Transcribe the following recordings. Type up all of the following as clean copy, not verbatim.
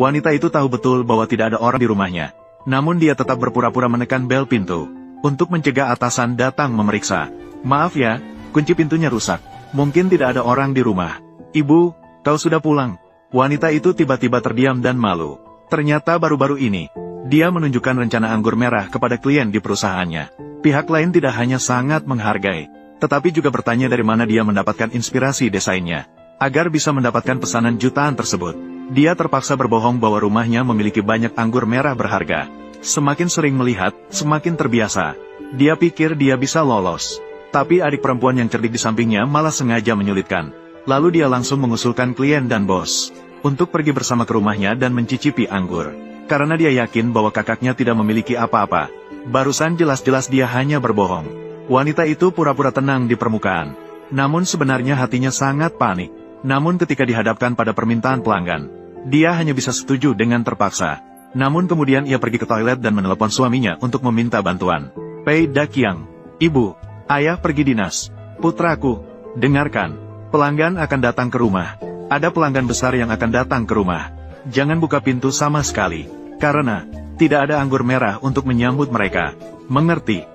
Wanita itu tahu betul bahwa tidak ada orang di rumahnya. Namun dia tetap berpura-pura menekan bel pintu, untuk mencegah atasan datang memeriksa. Maaf ya, kunci pintunya rusak. Mungkin tidak ada orang di rumah. Ibu, kau sudah pulang. Wanita itu tiba-tiba terdiam dan malu. Ternyata baru-baru ini, dia menunjukkan rencana anggur merah kepada klien di perusahaannya. Pihak lain tidak hanya sangat menghargai, tetapi juga bertanya dari mana dia mendapatkan inspirasi desainnya. Agar bisa mendapatkan pesanan jutaan tersebut, dia terpaksa berbohong bahwa rumahnya memiliki banyak anggur merah berharga. Semakin sering melihat, semakin terbiasa. Dia pikir dia bisa lolos. Tapi adik perempuan yang cerdik di sampingnya malah sengaja menyulitkan. Lalu dia langsung mengusulkan klien dan bos untuk pergi bersama ke rumahnya dan mencicipi anggur. Karena dia yakin bahwa kakaknya tidak memiliki apa-apa. Barusan jelas-jelas dia hanya berbohong. Wanita itu pura-pura tenang di permukaan. Namun sebenarnya hatinya sangat panik. Namun ketika dihadapkan pada permintaan pelanggan, dia hanya bisa setuju dengan terpaksa. Namun kemudian ia pergi ke toilet dan menelepon suaminya untuk meminta bantuan. Pei Daqiang, ibu, ayah pergi dinas. Putraku, dengarkan. Pelanggan akan datang ke rumah. Ada pelanggan besar yang akan datang ke rumah. Jangan buka pintu sama sekali. Karena, tidak ada anggur merah untuk menyambut mereka. Mengerti?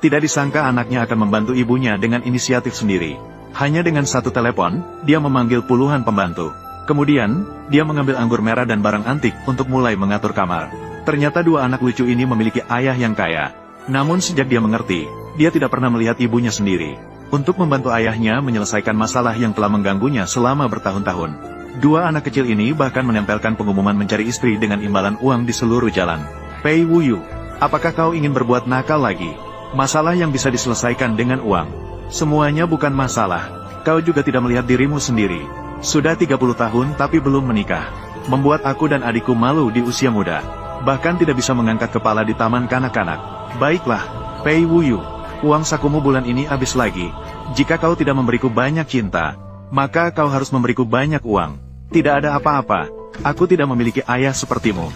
Tidak disangka anaknya akan membantu ibunya dengan inisiatif sendiri. Hanya dengan satu telepon, dia memanggil puluhan pembantu. Kemudian, dia mengambil anggur merah dan barang antik untuk mulai mengatur kamar. Ternyata dua anak lucu ini memiliki ayah yang kaya. Namun sejak dia mengerti, dia tidak pernah melihat ibunya sendiri. Untuk membantu ayahnya menyelesaikan masalah yang telah mengganggunya selama bertahun-tahun. Dua anak kecil ini bahkan menempelkan pengumuman mencari istri dengan imbalan uang di seluruh jalan. Pei Wuyu, apakah kau ingin berbuat nakal lagi? Masalah yang bisa diselesaikan dengan uang. Semuanya bukan masalah. Kau juga tidak melihat dirimu sendiri. Sudah 30 tahun tapi belum menikah. Membuat aku dan adikku malu di usia muda. Bahkan tidak bisa mengangkat kepala di taman kanak-kanak. Baiklah, Pei Wuyu. Uang sakumu bulan ini habis lagi. Jika kau tidak memberiku banyak cinta, maka kau harus memberiku banyak uang. Tidak ada apa-apa. Aku tidak memiliki ayah sepertimu.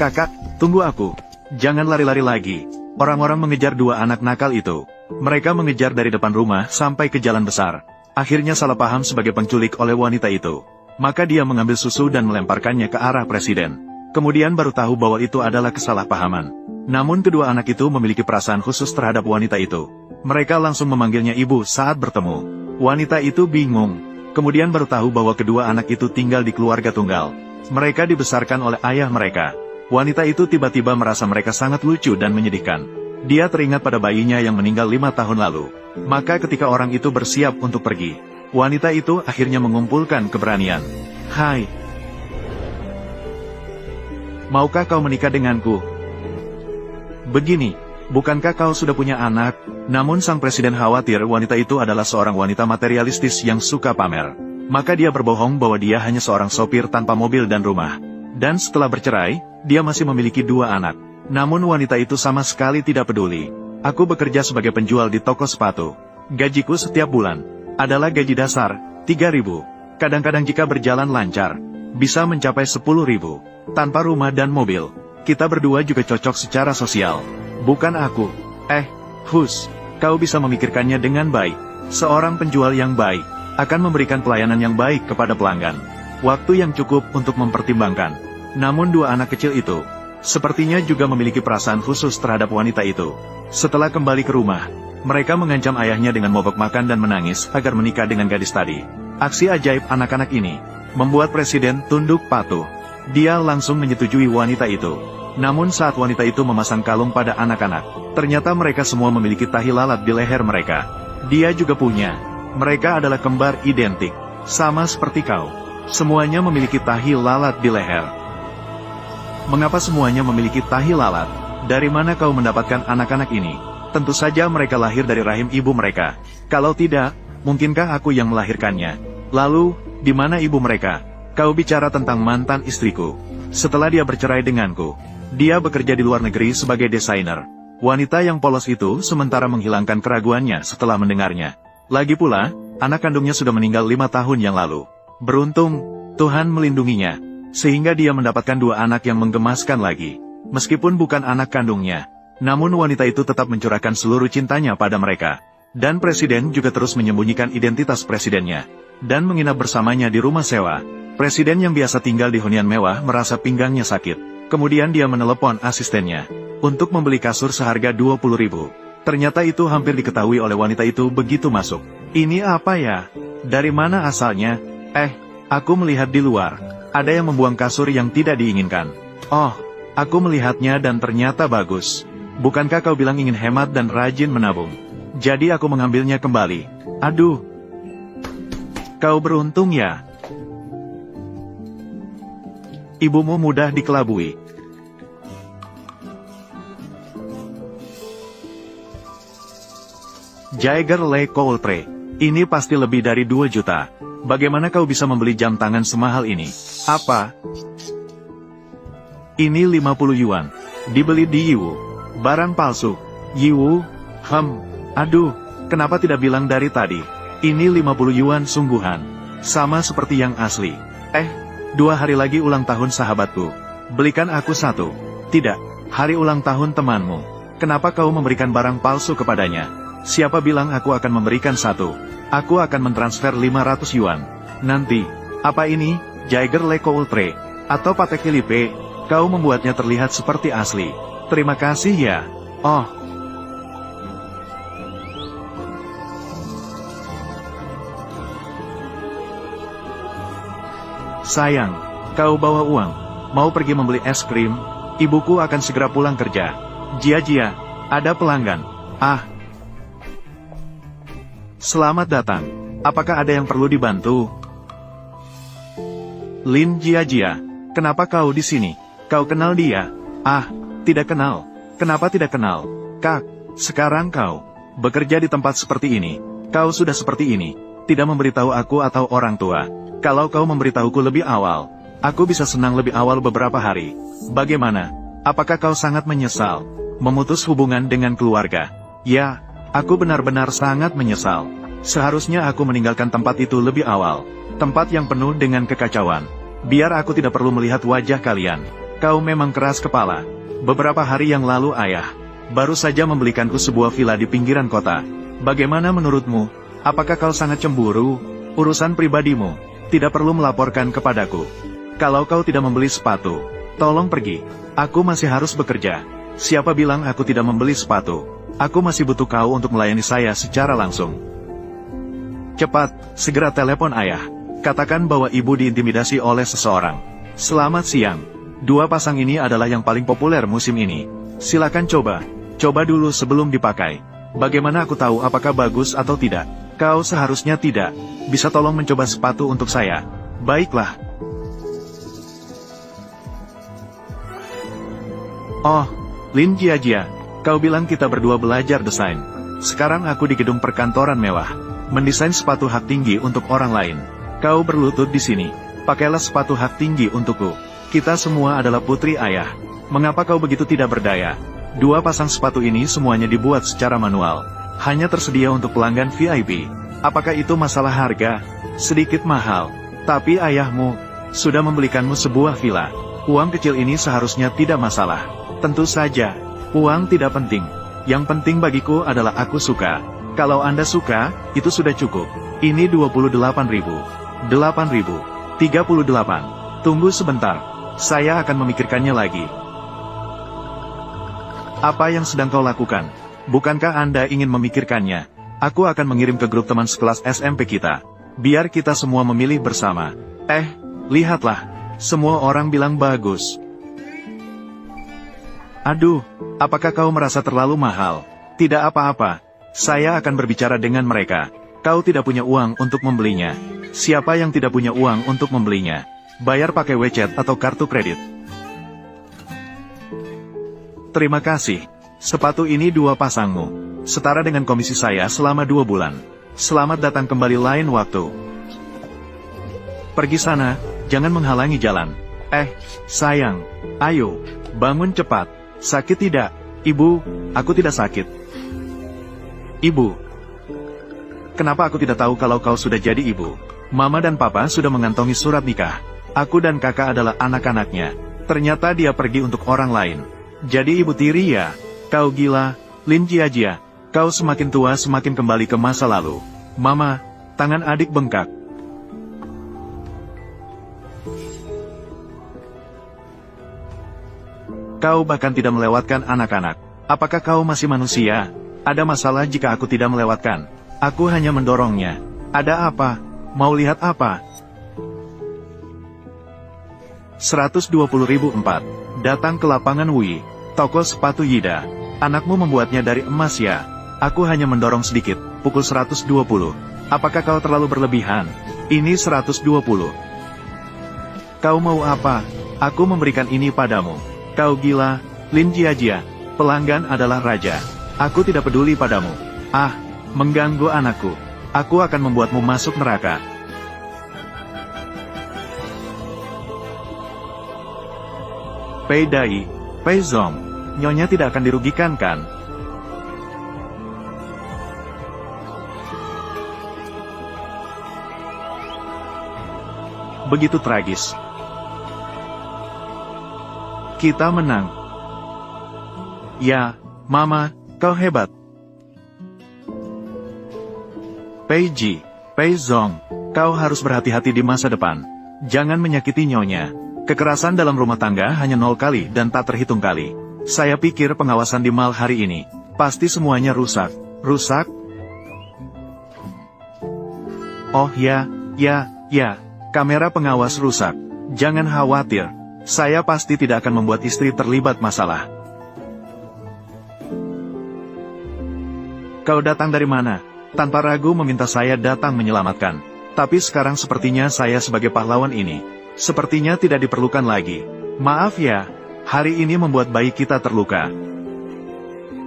Kakak, tunggu aku. Jangan lari-lari lagi. Orang-orang mengejar dua anak nakal itu. Mereka mengejar dari depan rumah sampai ke jalan besar. Akhirnya salah paham sebagai penculik oleh wanita itu. Maka dia mengambil susu dan melemparkannya ke arah presiden. Kemudian baru tahu bahwa itu adalah kesalahpahaman. Namun kedua anak itu memiliki perasaan khusus terhadap wanita itu. Mereka langsung memanggilnya ibu saat bertemu. Wanita itu bingung. Kemudian baru tahu bahwa kedua anak itu tinggal di keluarga tunggal. Mereka dibesarkan oleh ayah mereka. Wanita itu tiba-tiba merasa mereka sangat lucu dan menyedihkan. Dia teringat pada bayinya yang meninggal 5 tahun lalu. Maka ketika orang itu bersiap untuk pergi, wanita itu akhirnya mengumpulkan keberanian. Hai, maukah kau menikah denganku? Begini, bukankah kau sudah punya anak? Namun sang presiden khawatir wanita itu adalah seorang wanita materialistis yang suka pamer. Maka dia berbohong bahwa dia hanya seorang sopir tanpa mobil dan rumah. Dan setelah bercerai, dia masih memiliki 2 anak. Namun wanita itu sama sekali tidak peduli. Aku bekerja sebagai penjual di toko sepatu. Gajiku setiap bulan adalah gaji dasar, 3.000. Kadang-kadang jika berjalan lancar, bisa mencapai 10.000. Tanpa rumah dan mobil. Kita berdua juga cocok secara sosial. Bukan aku. Kau bisa memikirkannya dengan baik. Seorang penjual yang baik akan memberikan pelayanan yang baik kepada pelanggan. Waktu yang cukup untuk mempertimbangkan. Namun 2 anak kecil itu, sepertinya juga memiliki perasaan khusus terhadap wanita itu. Setelah kembali ke rumah, mereka mengancam ayahnya dengan mogok makan dan menangis agar menikah dengan gadis tadi. Aksi ajaib anak-anak ini, membuat presiden tunduk patuh. Dia langsung menyetujui wanita itu. Namun saat wanita itu memasang kalung pada anak-anak, ternyata mereka semua memiliki tahi lalat di leher mereka. Dia juga punya. Mereka adalah kembar identik. Sama seperti kau. Semuanya memiliki tahi lalat di leher. Mengapa semuanya memiliki tahi lalat? Dari mana kau mendapatkan anak-anak ini? Tentu saja mereka lahir dari rahim ibu mereka. Kalau tidak, mungkinkah aku yang melahirkannya? Lalu, di mana ibu mereka? Kau bicara tentang mantan istriku. Setelah dia bercerai denganku, dia bekerja di luar negeri sebagai desainer. Wanita yang polos itu sementara menghilangkan keraguannya setelah mendengarnya. Lagi pula, anak kandungnya sudah meninggal 5 tahun yang lalu. Beruntung, Tuhan melindunginya. Sehingga dia mendapatkan 2 anak yang menggemaskan lagi. Meskipun bukan anak kandungnya, namun wanita itu tetap mencurahkan seluruh cintanya pada mereka. Dan presiden juga terus menyembunyikan identitas presidennya. Dan menginap bersamanya di rumah sewa. Presiden yang biasa tinggal di hunian mewah merasa pinggangnya sakit. Kemudian dia menelepon asistennya untuk membeli kasur seharga 20.000. Ternyata itu hampir diketahui oleh wanita itu begitu masuk. Ini apa ya? Dari mana asalnya? Aku melihat di luar. Ada yang membuang kasur yang tidak diinginkan. Oh, aku melihatnya dan ternyata bagus. Bukankah kau bilang ingin hemat dan rajin menabung? Jadi aku mengambilnya kembali. Aduh. Kau beruntung ya. Ibumu mudah dikelabui. Jaeger LeCoultre. Ini pasti lebih dari 2 juta. Bagaimana kau bisa membeli jam tangan semahal ini? Apa? Ini 50 yuan. Dibeli di Yiwu. Barang palsu. Yiwu? Aduh. Kenapa tidak bilang dari tadi? Ini 50 yuan sungguhan. Sama seperti yang asli. 2 hari lagi ulang tahun sahabatku. Belikan aku satu. Tidak, hari ulang tahun temanmu. Kenapa kau memberikan barang palsu kepadanya? Siapa bilang aku akan memberikan satu? Aku akan mentransfer 500 yuan. Nanti, apa ini? Jaeger LeCoultre atau Patek Philippe? Kau membuatnya terlihat seperti asli. Terima kasih ya. Oh. Sayang, kau bawa uang. Mau pergi membeli es krim? Ibuku akan segera pulang kerja. Jia, ada pelanggan. Selamat datang. Apakah ada yang perlu dibantu? Lin Jia, kenapa kau di sini? Kau kenal dia? Tidak kenal. Kenapa tidak kenal? Kak, sekarang kau bekerja di tempat seperti ini. Kau sudah seperti ini. Tidak memberitahu aku atau orang tua. Kalau kau memberitahuku lebih awal, aku bisa senang lebih awal beberapa hari. Bagaimana? Apakah kau sangat menyesal memutus hubungan dengan keluarga? Ya, aku benar-benar sangat menyesal. Seharusnya aku meninggalkan tempat itu lebih awal. Tempat yang penuh dengan kekacauan. Biar aku tidak perlu melihat wajah kalian. Kau memang keras kepala. Beberapa hari yang lalu ayah baru saja membelikanku sebuah villa di pinggiran kota. Bagaimana menurutmu? Apakah kau sangat cemburu? Urusan pribadimu. Tidak perlu melaporkan kepadaku. Kalau kau tidak membeli sepatu, tolong pergi. Aku masih harus bekerja. Siapa bilang aku tidak membeli sepatu? Aku masih butuh kau untuk melayani saya secara langsung. Cepat, segera telepon ayah. Katakan bahwa ibu diintimidasi oleh seseorang. Selamat siang. 2 pasang ini adalah yang paling populer musim ini. Silakan coba. Coba dulu sebelum dipakai. Bagaimana aku tahu apakah bagus atau tidak? Kau seharusnya tidak bisa tolong mencoba sepatu untuk saya. Baiklah. Oh, Lin Jia, kau bilang kita berdua belajar desain. Sekarang aku di gedung perkantoran mewah, mendesain sepatu hak tinggi untuk orang lain. Kau berlutut di sini. Pakailah sepatu hak tinggi untukku. Kita semua adalah putri ayah. Mengapa kau begitu tidak berdaya? 2 pasang sepatu ini semuanya dibuat secara manual. Hanya tersedia untuk pelanggan VIP. Apakah itu masalah harga? Sedikit mahal. Tapi ayahmu sudah membelikanmu sebuah villa. Uang kecil ini seharusnya tidak masalah. Tentu saja, uang tidak penting. Yang penting bagiku adalah aku suka. Kalau Anda suka, itu sudah cukup. Ini 28.000. 8.000. 38. Tunggu sebentar. Saya akan memikirkannya lagi. Apa yang sedang kau lakukan? Bukankah Anda ingin memikirkannya? Aku akan mengirim ke grup teman sekelas SMP kita. Biar kita semua memilih bersama. Lihatlah. Semua orang bilang bagus. Aduh, apakah kau merasa terlalu mahal? Tidak apa-apa. Saya akan berbicara dengan mereka. Kau tidak punya uang untuk membelinya. Siapa yang tidak punya uang untuk membelinya? Bayar pakai WeChat atau kartu kredit. Terima kasih. Sepatu ini 2 pasangmu. Setara dengan komisi saya selama 2 bulan. Selamat datang kembali lain waktu. Pergi sana, jangan menghalangi jalan. Sayang. Ayo, bangun cepat. Sakit tidak? Ibu, aku tidak sakit. Ibu. Kenapa aku tidak tahu kalau kau sudah jadi ibu? Mama dan papa sudah mengantongi surat nikah. Aku dan kakak adalah anak-anaknya. Ternyata dia pergi untuk orang lain. Jadi ibu tiri ya? Kau gila, Lin Jia. Kau semakin tua semakin kembali ke masa lalu. Mama, tangan adik bengkak. Kau bahkan tidak melewatkan anak-anak. Apakah kau masih manusia? Ada masalah jika aku tidak melewatkan. Aku hanya mendorongnya. Ada apa? Mau lihat apa? 120.004. Datang ke lapangan Wui. Toko sepatu Yida. Anakmu membuatnya dari emas ya? Aku hanya mendorong sedikit. Pukul 120. Apakah kau terlalu berlebihan? Ini 120. Kau mau apa? Aku memberikan ini padamu. Kau gila, Lin Jiajia. Pelanggan adalah raja. Aku tidak peduli padamu. Ah, mengganggu anakku. Aku akan membuatmu masuk neraka. Pei Dai, Pei Zong. Nyonya tidak akan dirugikan kan? Begitu tragis. Kita menang. Ya, Mama, kau hebat. Pei Ji, Pei Zong, kau harus berhati-hati di masa depan. Jangan menyakiti nyonya. Kekerasan dalam rumah tangga hanya 0 kali dan tak terhitung kali. Saya pikir pengawasan di mal hari ini, pasti semuanya rusak. Rusak? Oh ya, kamera pengawas rusak. Jangan khawatir. Saya pasti tidak akan membuat istri terlibat masalah. Kau datang dari mana? Tanpa ragu meminta saya datang menyelamatkan. Tapi sekarang sepertinya saya sebagai pahlawan ini, sepertinya tidak diperlukan lagi. Maaf ya, hari ini membuat bayi kita terluka.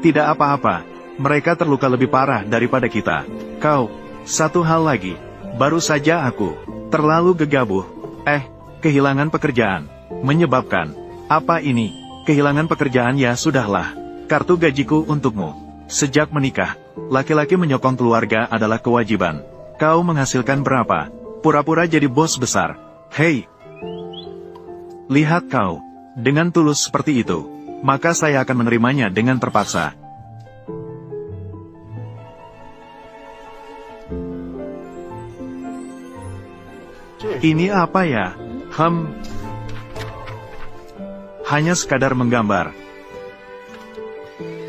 Tidak apa-apa, mereka terluka lebih parah daripada kita. Kau, satu hal lagi, baru saja aku terlalu gegabah. Kehilangan pekerjaan. Menyebabkan, apa ini? Kehilangan pekerjaan ya sudahlah. Kartu gajiku untukmu. Sejak menikah, laki-laki menyokong keluarga adalah kewajiban. Kau menghasilkan berapa? Pura-pura jadi bos besar. Hei! Lihat kau. Dengan tulus seperti itu, maka saya akan menerimanya dengan terpaksa. Ini apa ya? Hanya sekadar menggambar.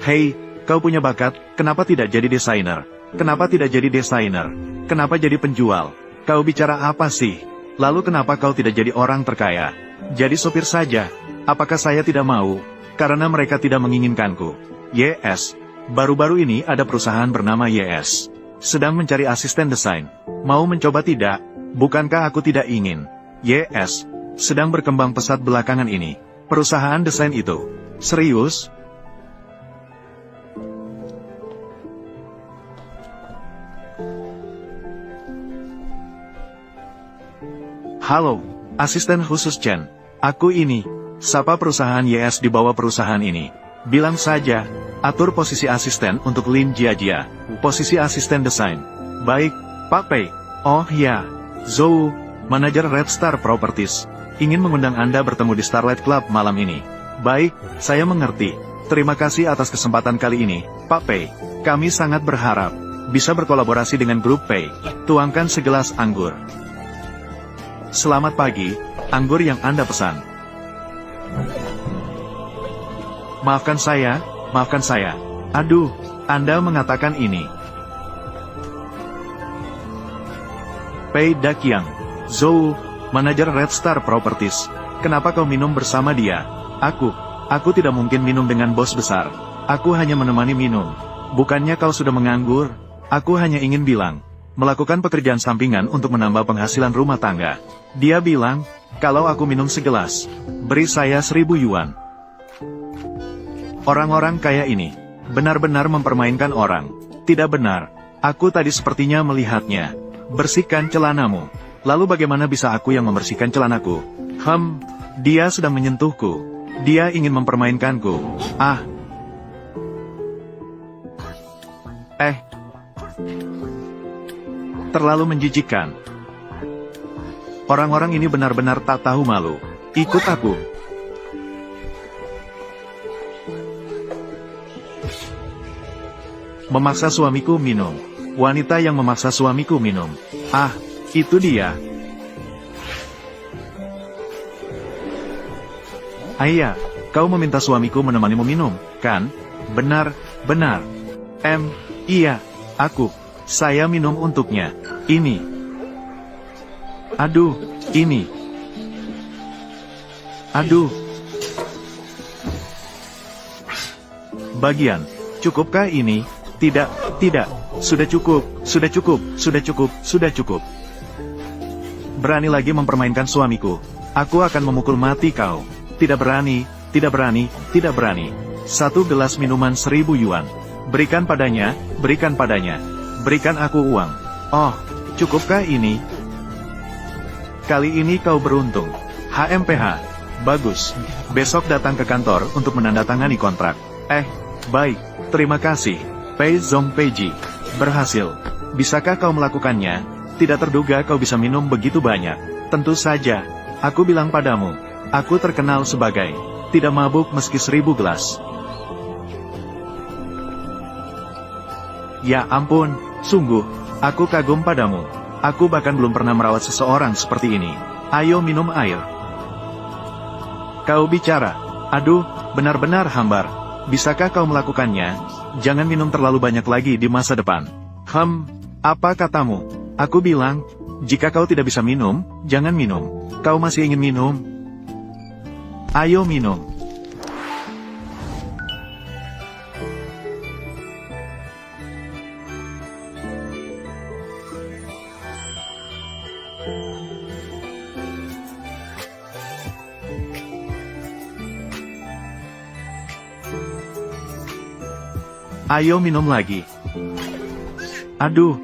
Hei, kau punya bakat, kenapa tidak jadi desainer? Kenapa tidak jadi desainer? Kenapa jadi penjual? Kau bicara apa sih? Lalu kenapa kau tidak jadi orang terkaya? Jadi sopir saja. Apakah saya tidak mau? Karena mereka tidak menginginkanku. YS. Baru-baru ini ada perusahaan bernama YS. Sedang mencari asisten desain. Mau mencoba tidak? Bukankah aku tidak ingin? YS. Sedang berkembang pesat belakangan ini. Perusahaan desain itu. Serius? Halo, asisten khusus Chen. Aku ini. Sapa perusahaan YS di bawah perusahaan ini. Bilang saja, atur posisi asisten untuk Lin Jiajia. Posisi asisten desain. Baik, Pak Pei. Oh ya, Zhou, manajer Red Star Properties. Ingin mengundang Anda bertemu di Starlight Club malam ini. Baik, saya mengerti. Terima kasih atas kesempatan kali ini, Pak Pei. Kami sangat berharap bisa berkolaborasi dengan grup Pei. Tuangkan segelas anggur. Selamat pagi, anggur yang Anda pesan. Maafkan saya. Aduh, Anda mengatakan ini. Pei Daqiang, Zhou, manajer Red Star Properties. Kenapa kau minum bersama dia? Aku tidak mungkin minum dengan bos besar. Aku hanya menemani minum. Bukannya kau sudah menganggur? Aku hanya ingin bilang, melakukan pekerjaan sampingan untuk menambah penghasilan rumah tangga. Dia bilang, kalau aku minum segelas, beri saya 1.000 yuan. Orang-orang kaya ini, benar-benar mempermainkan orang. Tidak benar, aku tadi sepertinya melihatnya. Bersihkan celanamu. Lalu bagaimana bisa aku yang membersihkan celanaku? Dia sedang menyentuhku. Dia ingin mempermainkanku. Terlalu menjijikkan. Orang-orang ini benar-benar tak tahu malu. Ikut aku. Memaksa suamiku minum. Wanita yang memaksa suamiku minum. Itu dia. Ayah, kau meminta suamiku menemanimu minum, kan? Benar, benar. Iya, saya minum untuknya. Ini. Aduh, ini. Aduh. Bagian, cukupkah ini? Tidak, tidak. Sudah cukup, sudah cukup, sudah cukup, sudah cukup. Berani lagi mempermainkan suamiku. Aku akan memukul mati kau. Tidak berani, tidak berani, tidak berani. 1 gelas minuman 1000 yuan. Berikan padanya, berikan padanya. Berikan aku uang. Oh, cukupkah ini? Kali ini kau beruntung. HMPH. Bagus. Besok datang ke kantor untuk menandatangani kontrak. Baik. Terima kasih. Pei Zongpeiji. Berhasil. Bisakah kau melakukannya? Tidak terduga kau bisa minum begitu banyak. Tentu saja. Aku bilang padamu. Aku terkenal sebagai tidak mabuk meski 1000 gelas. Ya ampun, sungguh. Aku kagum padamu. Aku bahkan belum pernah merawat seseorang seperti ini. Ayo minum air. Kau bicara. Aduh, benar-benar hambar. Bisakah kau melakukannya? Jangan minum terlalu banyak lagi di masa depan. Apa katamu? Aku bilang, jika kau tidak bisa minum, jangan minum. Kau masih ingin minum? Ayo minum. Ayo minum lagi. Aduh.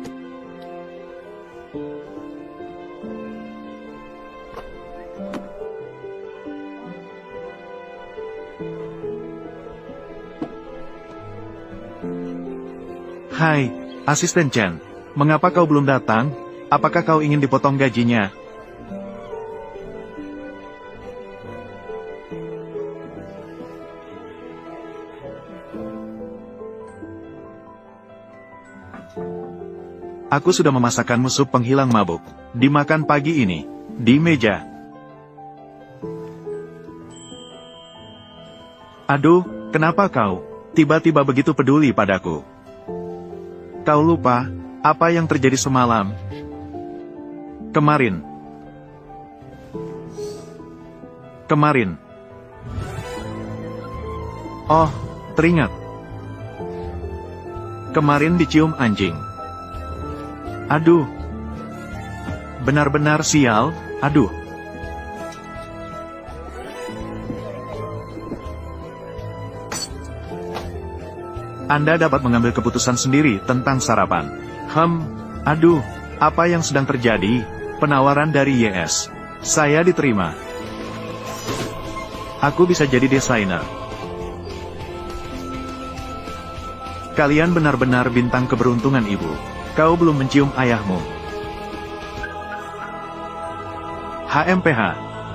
Hai, Asisten Chen. Mengapa kau belum datang? Apakah kau ingin dipotong gajinya? Aku sudah memasakkanmu sup penghilang mabuk. Dimakan pagi ini. Di meja. Aduh, kenapa kau tiba-tiba begitu peduli padaku? Kau lupa apa yang terjadi semalam? Kemarin. Oh, teringat. Kemarin dicium anjing. Aduh. Benar-benar sial, aduh. Anda dapat mengambil keputusan sendiri tentang sarapan. Aduh, apa yang sedang terjadi? Penawaran dari YS. Saya diterima. Aku bisa jadi desainer. Kalian benar-benar bintang keberuntungan ibu. Kau belum mencium ayahmu. HMPH,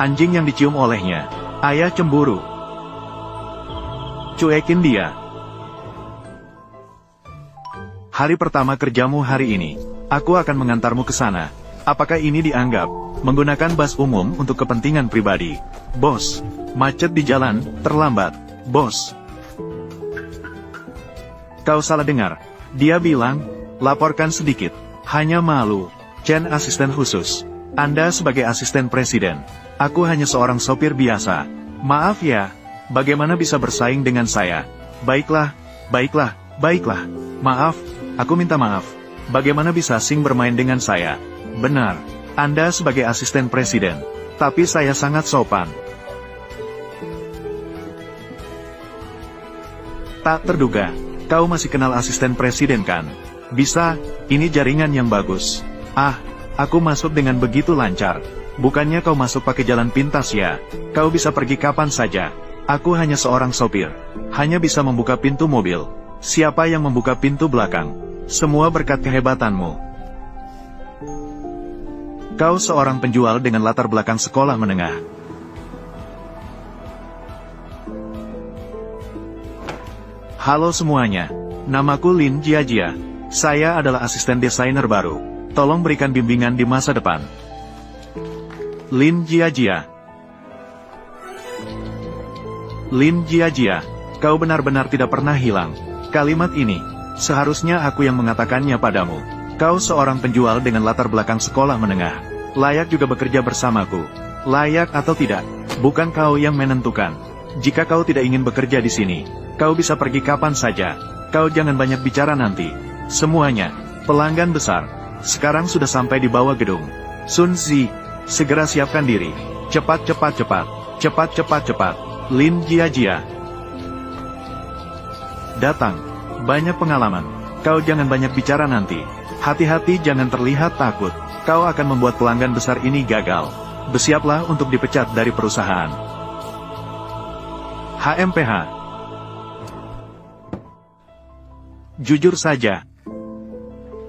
anjing yang dicium olehnya. Ayah cemburu. Cuekin dia. Hari pertama kerjamu hari ini. Aku akan mengantarmu ke sana. Apakah ini dianggap menggunakan bus umum untuk kepentingan pribadi? Bos, macet di jalan, terlambat. Bos. Kau salah dengar. Dia bilang, laporkan sedikit. Hanya malu. Chen asisten khusus. Anda sebagai asisten presiden. Aku hanya seorang sopir biasa. Maaf ya. Bagaimana bisa bersaing dengan saya? Baiklah. Maaf. Aku minta maaf. Bagaimana bisa Sing bermain dengan saya? Benar. Anda sebagai asisten presiden. Tapi saya sangat sopan. Tak terduga. Kau masih kenal asisten presiden kan? Bisa, ini jaringan yang bagus. Aku masuk dengan begitu lancar. Bukannya kau masuk pakai jalan pintas ya? Kau bisa pergi kapan saja. Aku hanya seorang sopir. Hanya bisa membuka pintu mobil. Siapa yang membuka pintu belakang? Semua berkat kehebatanmu. Kau seorang penjual dengan latar belakang sekolah menengah. Halo semuanya. Namaku Lin Jiajia. Saya adalah asisten desainer baru. Tolong berikan bimbingan di masa depan. Lin Jiajia. Lin Jiajia, kau benar-benar tidak pernah hilang. Kalimat ini, seharusnya aku yang mengatakannya padamu. Kau seorang penjual dengan latar belakang sekolah menengah. Layak juga bekerja bersamaku. Layak atau tidak, bukan kau yang menentukan. Jika kau tidak ingin bekerja di sini, kau bisa pergi kapan saja. Kau jangan banyak bicara nanti. Semuanya, pelanggan besar, sekarang sudah sampai di bawah gedung. Sun Zi, segera siapkan diri. Cepat, cepat, cepat. Cepat, cepat, cepat. Lin Jiajia datang. Banyak pengalaman. Kau jangan banyak bicara nanti. Hati-hati jangan terlihat takut. Kau akan membuat pelanggan besar ini gagal. Bersiaplah untuk dipecat dari perusahaan. HMPH. Jujur saja,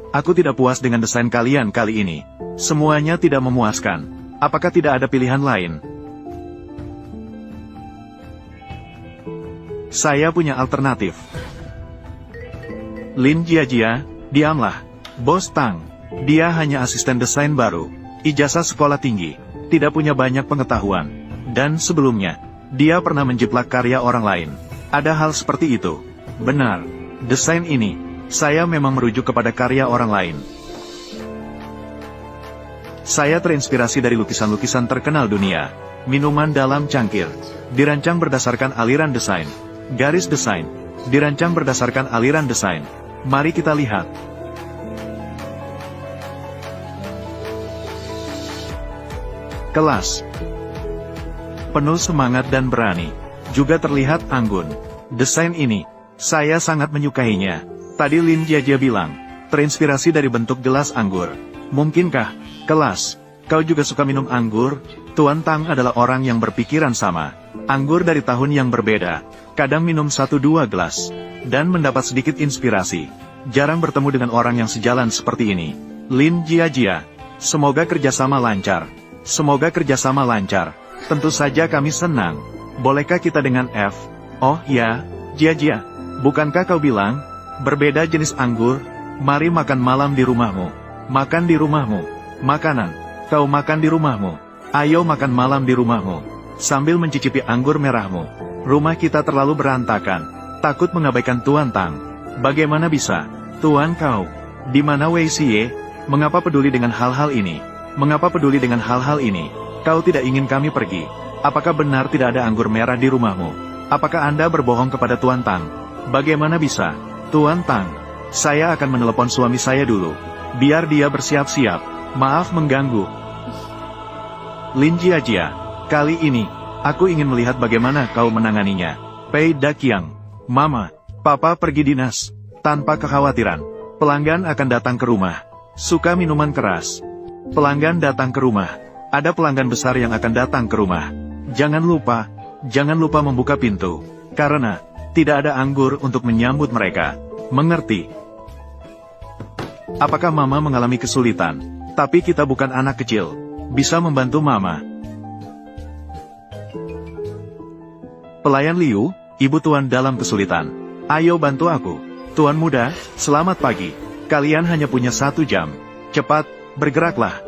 aku tidak puas dengan desain kalian kali ini. Semuanya tidak memuaskan. Apakah tidak ada pilihan lain? Saya punya alternatif. Lin Jiajia, diamlah. Bos Tang, dia hanya asisten desain baru. Ijazah sekolah tinggi. Tidak punya banyak pengetahuan. Dan sebelumnya, dia pernah menjiplak karya orang lain. Ada hal seperti itu. Benar. Desain ini, saya memang merujuk kepada karya orang lain. Saya terinspirasi dari lukisan-lukisan terkenal dunia. Minuman dalam cangkir. Dirancang berdasarkan aliran desain. Garis desain. Dirancang berdasarkan aliran desain. Mari kita lihat. Kelas. Penuh semangat dan berani. Juga terlihat anggun. Desain ini, saya sangat menyukainya. Tadi Lin Jiajia bilang, terinspirasi dari bentuk gelas anggur. Mungkinkah, kelas, kau juga suka minum anggur? Tuan Tang adalah orang yang berpikiran sama. Anggur dari tahun yang berbeda. Kadang minum 1-2 gelas. Dan mendapat sedikit inspirasi. Jarang bertemu dengan orang yang sejalan seperti ini. Lin Jiajia, semoga kerjasama lancar. Semoga kerjasama lancar. Tentu saja kami senang. Bolehkah kita dengan F? Oh ya, Jiajia. Bukankah kau bilang, berbeda jenis anggur? Mari makan malam di rumahmu. Makan di rumahmu. Makanan. Kau makan di rumahmu. Ayo makan malam di rumahmu. Sambil mencicipi anggur merahmu. Rumah kita terlalu berantakan. Takut mengabaikan Tuan Tang. Bagaimana bisa? Tuan kau. Di mana Wei Xie? Mengapa peduli dengan hal-hal ini? Mengapa peduli dengan hal-hal ini? Kau tidak ingin kami pergi. Apakah benar tidak ada anggur merah di rumahmu? Apakah Anda berbohong kepada Tuan Tang? Bagaimana bisa? Tuan Tang, saya akan menelepon suami saya dulu. Biar dia bersiap-siap. Maaf mengganggu. Lin Jiajia, kali ini, aku ingin melihat bagaimana kau menanganinya. Pei Daqiang, Mama, Papa pergi dinas. Tanpa kekhawatiran, pelanggan akan datang ke rumah. Suka minuman keras. Pelanggan datang ke rumah. Ada pelanggan besar yang akan datang ke rumah. Jangan lupa membuka pintu. Karena, tidak ada anggur untuk menyambut mereka. Mengerti? Apakah Mama mengalami kesulitan? Tapi kita bukan anak kecil. Bisa membantu Mama. Pelayan Liu, Ibu Tuan dalam kesulitan. Ayo bantu aku. Tuan muda, selamat pagi. Kalian hanya punya 1 jam. Cepat, bergeraklah.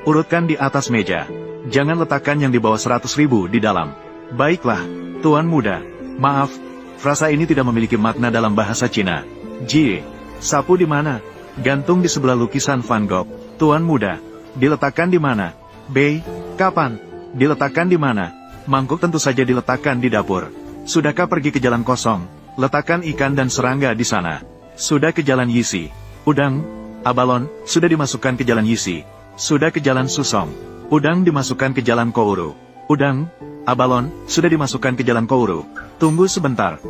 Urutkan di atas meja. Jangan letakkan yang di bawah 100.000 di dalam. Baiklah, Tuan muda. Maaf, frasa ini tidak memiliki makna dalam bahasa Cina. Jie, sapu di mana? Gantung di sebelah lukisan Van Gogh. Tuan muda, diletakkan di mana? Bei, kapan? Diletakkan di mana? Mangkuk tentu saja diletakkan di dapur. Sudahkah pergi ke jalan kosong? Letakkan ikan dan serangga di sana. Sudah ke jalan Yisi. Udang, abalon, sudah dimasukkan ke jalan Yisi. Sudah ke jalan Susong. Udang dimasukkan ke jalan Kouru. Udang, abalon, sudah dimasukkan ke jalan Kouru. Tunggu sebentar.